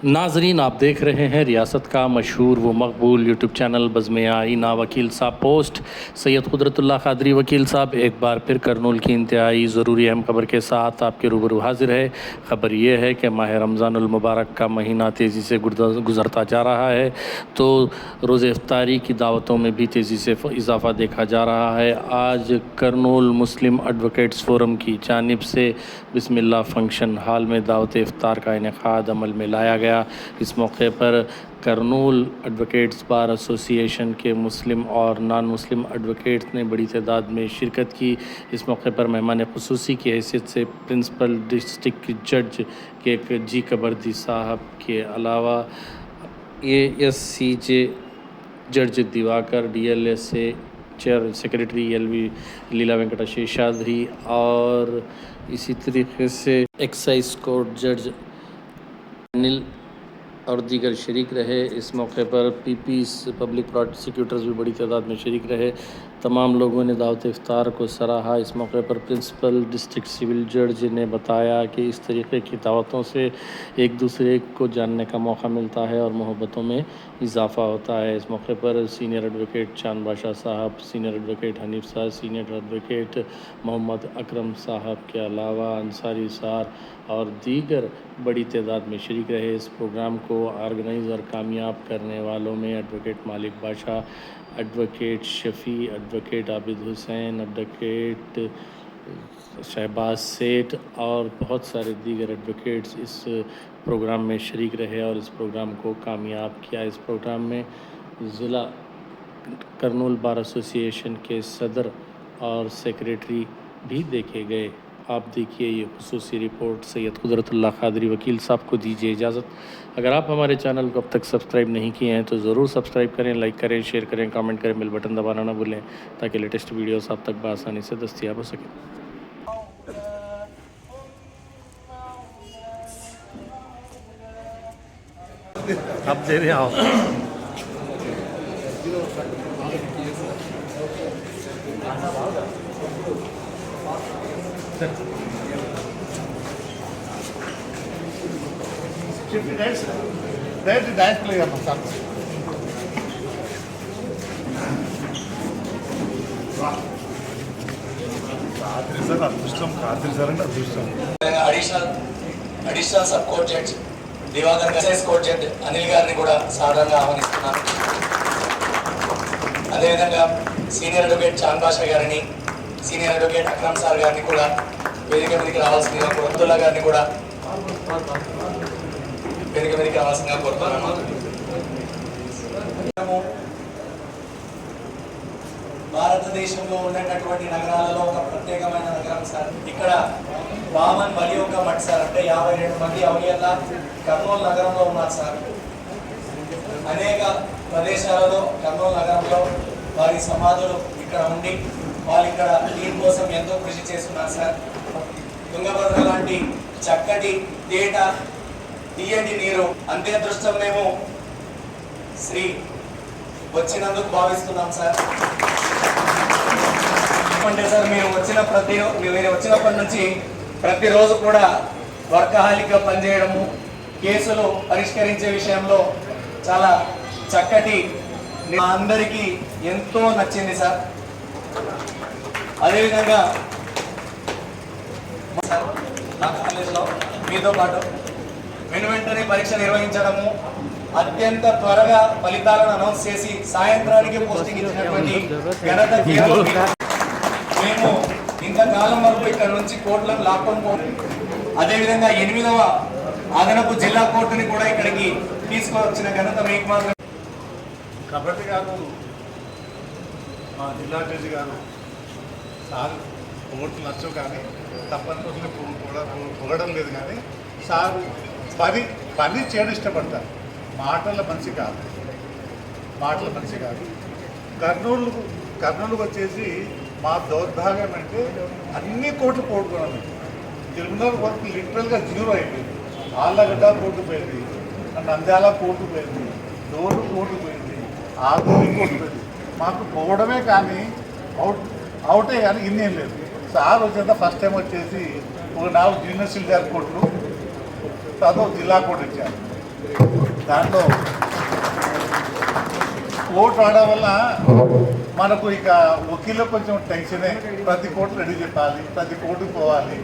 नाजरीन, आप देख रहे हैं रियासत का मशहूर व मकबूल यूट्यूब चैनल बज़्म आईना वकील साहब पोस्ट। सैयद कुदरतुल्लाह क़ादरी वकील साहब एक बार फिर करनूल की इंतहाई ज़रूरी अहम खबर के साथ आपके रूबरू हाजिर है। ख़बर ये है कि माह रमज़ानुल मुबारक का महीना तेज़ी से गुज़रता जा रहा है, तो रोज़े इफ्तारी की दावतों में भी तेज़ी से इजाफ़ा देखा जा रहा है। आज करनूल मुस्लिम एडवोकेट्स फोरम की जानिब से बिस्मिल्लाह फ़ंक्शन हॉल में दावत इफ्तार का इनेकाद अमल में लाया गया। इस मौके पर करनूल एडवोकेट्स बार एसोसिएशन के मुस्लिम और नॉन मुस्लिम एडवोकेट्स ने बड़ी तादाद में शिरकत की। इस मौके पर मेहमान ख़ुसूसी की हैसियत से प्रिंसिपल डिस्ट्रिक्ट जज के जी कबर्दी साहब के अलावा ASCJ जज Diwakar, DLSA chair secretary LV लीला वेंकटा शेषाद्री और इसी तरीके से एक्साइज कोर्ट जज अनिल और दीगर शरीक रहे। इस मौके पर PPs पब्लिक प्रोसिक्यूटर्स भी बड़ी तादाद में शरीक रहे। तमाम लोगों ने दावत इफ्तार को सराहा। इस मौके पर प्रिंसिपल डिस्ट्रिक्ट सिविल जज ने बताया कि इस तरीके की दावतों से एक दूसरे को जानने का मौका मिलता है और मोहब्बतों में इजाफ़ा होता है। इस मौके पर सीनियर एडवोकेट चांद बादशाह साहब, सीनियर एडवोकेट हनीफ साहब, सीनियर एडवोकेट मोहम्मद अकरम साहब के अलावा अंसारी सार और दीगर बड़ी तादाद में शरीक रहे। इस प्रोग्राम को ऑर्गेनाइज़ और कामयाब करने वालों में advocate Malik Badshah, advocate Shafi, advocate Abid Hussain, advocate Shahbaz Seth और बहुत सारे दीगर एडवोकेट्स इस प्रोग्राम में शरीक रहे और इस प्रोग्राम को कामयाब किया। इस प्रोग्राम में ज़िला करनूल बार एसोसिएशन के सदर और सेक्रेटरी भी देखे गए। आप देखिए ये खुसूसी रिपोर्ट सैयद कुदरतुल्लाह क़ादरी वकील साहब को दीजिए इजाज़त। अगर आप हमारे चैनल को अब तक सब्सक्राइब नहीं किए हैं तो ज़रूर सब्सक्राइब करें, लाइक करें, शेयर करें, कमेंट करें, बेल बटन दबाना ना भूलें ताकि लेटेस्ट वीडियोस आप तक बआसानी से दस्तियाब हो सकें। आप दे रहे आओ। डायरेक्ट प्ले करना साथ సార్ అదృష్టం ఖాతిర్ సార్ అంటే అదృష్టం. Additional sub court judge Diwakar excise court judge Anil గారిని కూడా సాధారణంగా ఆహ్వానిస్తున్నాను. అదేవిధంగా సీనియర్ అడ్వకేట్ చాంద్ బాషా గారిని, సీనియర్ అడ్వకేట్ అక్రమ్ సార్ గారిని కూడా వేదిక మీదకి రావాల్సిందిగా, అబ్దుల్లా గారిని కూడా వేదిక మీదకి రావాల్సిందిగా కోరుతున్నాను. భారతదేశంలో ఉన్నటువంటి నగరాలలో ఒక ప్రత్యేకమైన నగరం సార్. ఇక్కడ వామన్ వలి ఒక మఠ్ సార్, అంటే 52 మంది అవలియల్లా కర్నూలు నగరంలో ఉన్నారు సార్. అనేక ప్రదేశాలలో కర్నూలు నగరంలో వారి సమాధులు ఇక్కడ ఉండి వాళ్ళు ఇక్కడ దీని కోసం ఎంతో కృషి చేస్తున్నారు సార్. తుంగభద్ర లాంటి చక్కటి తేట తీయటి నీరు అంత్యదృష్టం మేము శ్రీ వచ్చినందుకు భావిస్తున్నాం సార్. అంటే సార్ మీరు వచ్చినప్పటి నుంచి ప్రతిరోజు కూడా వర్కహాలిక్గా పనిచేయడము, కేసులు పరిష్కరించే విషయంలో చాలా చక్కటి మా అందరికీ ఎంతో నచ్చింది సార్. అదేవిధంగా నా కాలేజ్లో మీతో పాటు వెంటనే పరీక్ష నిర్వహించడము, అత్యంత త్వరగా ఫలితాలను అనౌన్స్ చేసి సాయంత్రానికి పోస్టింగ్ ఇచ్చినటువంటి ఘనత మేము ఇంతకాలం వరకు ఇక్కడ నుంచి కోర్టులను లాక్కొని పోయి, అదేవిధంగా 8వ అదనపు జిల్లా కోర్టుని కూడా ఇక్కడికి తీసుకువచ్చిన ఘనత మీకు మాత్రం. కబడ్డీ గారు, మా జిల్లా జడ్జి గారు సార్ పొగట్లు నచ్చవు, కానీ తప్పనిసరిగా పొగడం లేదు. కానీ సార్ పని చేయడం ఇష్టపడతారు. మాటల మనిషి కాదు. కర్నూలుకు వచ్చేసి మా దౌర్భాగ్యం అంటే అన్ని కోర్టులు పోగొట్టుకున్నాము. తిరుమల కోర్టు లిటరల్గా జీరో అయిపోయింది. ఆళ్ళగడ్డ కోర్టు పోయింది, నంద్యాల కోర్టు పోయింది, డోరు కోర్టు పోయింది, ఆదూరి కోర్టు పోయింది. మాకు పోవడమే కానీ అవుటే కానీ ఇన్నేం లేదు. సార్ వచ్చేంత ఫస్ట్ టైం వచ్చేసి ఒక 4 జూనియర్ సివిల్ కోర్టులు, చదువు జిల్లా కోర్టు ఇచ్చారు. దాంట్లో కోర్టు ఆడడం వల్ల మనకు ఇక వకీల్లో కొంచెం టెన్షనే. ప్రతి కోర్టు రెడీ చెప్పాలి, ప్రతి కోర్టుకు పోవాలి,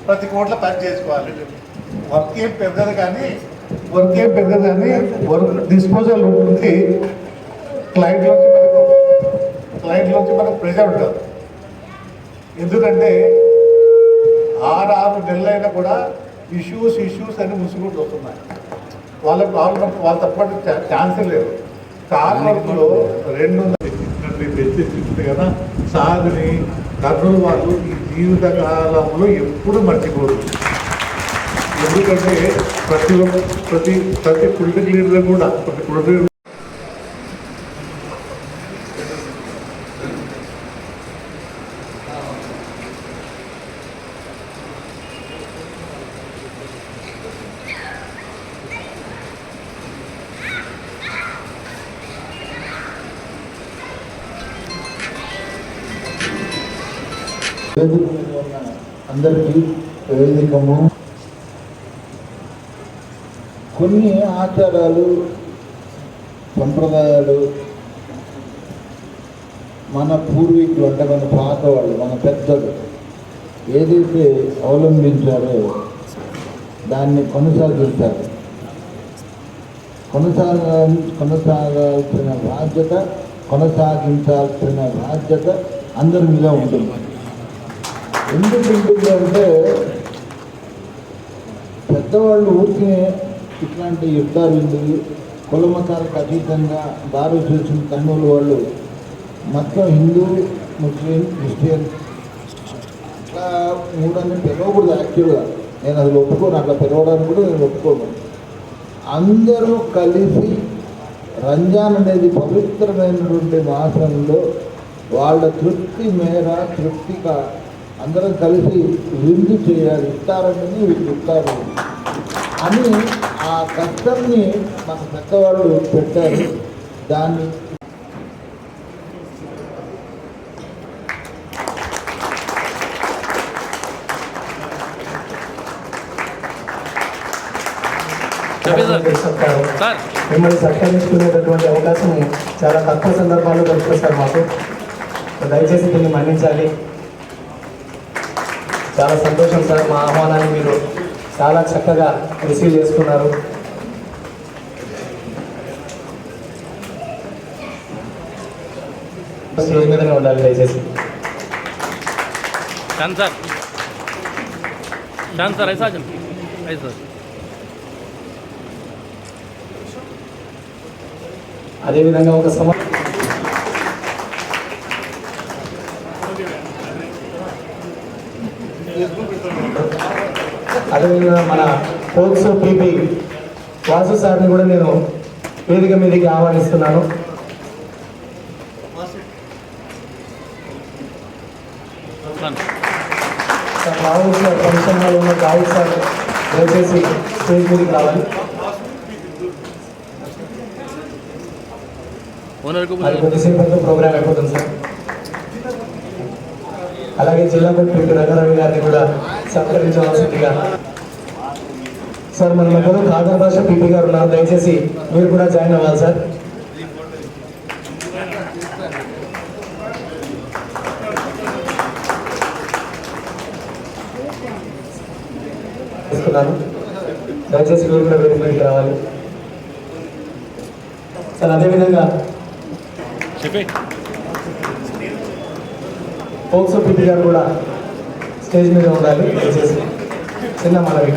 ప్రతి కోర్టులో పని చేసుకోవాలి. వర్క్ ఏం పెద్దది కానీ వర్క్ డిస్పోజల్ ఉంటుంది. క్లయింట్లోంచి మనకు ప్రెజర్ ఉంటుంది. ఎందుకంటే 6 నెలలైనా కూడా ఇష్యూస్ అని ముసుగుంటూ వస్తున్నాయి. వాళ్ళ ప్రాబ్లం వాళ్ళ తప్పటి ఛాన్సే లేదు. కార్మికులు 200 తెచ్చింది కదా సాగుని కర్నూలు వాళ్ళు ఈ జీవిత కాలంలో ఎప్పుడు మర్చిపోరు. ఎందుకంటే ప్రతి పొలిటికల్ లీడర్ కూడా ప్రతి పొలిటికల్ అందరికీ వేదికము. కొన్ని ఆచారాలు సంప్రదాయాలు మన పూర్వీకులు అంటే మన పాత వాళ్ళు మన పెద్దలు ఏదైతే అవలంబించారో దాన్ని కొనసాగించాలి. కొనసాగించాల్సిన బాధ్యత అందరి మీద ఉంటుంది. ఎందుకు ఉంటుందంటే పెద్దవాళ్ళు ఊరికే ఇట్లాంటి యుద్ధాలు కుల మతాలకు అతీతంగా దారి చూసిన కర్నూలు వాళ్ళు మొత్తం హిందూ ముస్లిం క్రిస్టియన్ అట్లా మూడని పిలవకూడదు. యాక్చువల్గా నేను అది ఒప్పుకోను, అట్లా పిలవడానికి కూడా నేను ఒప్పుకోను. అందరూ కలిసి రంజాన్ అనేది పవిత్రమైనటువంటి మాసంలో వాళ్ళ తృప్తిగా అందరం కలిసి విందు చేయాలి. ఇస్తారని వీళ్ళు ఇస్తారు అని ఆ కష్టాన్ని మన పెద్దవాళ్ళు పెట్టారు. దాన్ని మిమ్మల్ని సత్కరించుకునేటటువంటి అవకాశం చాలా తక్కువ సందర్భాల్లో దొరుకుతుంది సార్ మాకు. దయచేసి దీన్ని మన్నించాలి. చాలా సంతోషం సార్, మా ఆహ్వానాన్ని మీరు చాలా చక్కగా రిసీవ్ చేసుకున్నారు. స్టేజ్ మీదనే ఉండాలి దయచేసి. అదేవిధంగా ఒక అదేవిధంగా మన పోక్సో పీపీ వాసు సార్ని కూడా నేను వేదిక మీదకి ఆహ్వానిస్తున్నాను. రాహుల్ సార్ ఫంక్షన్ హాల్ ఉన్న రాహుల్ సార్ దయచేసి స్టేజ్ మీదకి రావాలి. అది కొద్దిసేపట్లో ప్రోగ్రామ్ అయిపోతుంది సార్. అలాగే జిల్లా కలెక్టర్ రంగారావు గారిని కూడా సత్కరించవలసిందిగా. సార్ మన మధ్యలో ఖాదర్ భాష పీపీ గారు ఉన్నారు, దయచేసి మీరు కూడా జాయిన్ అవ్వాలి సార్. దయచేసి మీరు కూడా వేదికకి రావాలి సార్. అదేవిధంగా పోక్సో పీపీ గారు కూడా స్టేజ్ మీద ఉండాలి దయచేసి. చిన్న మనవి.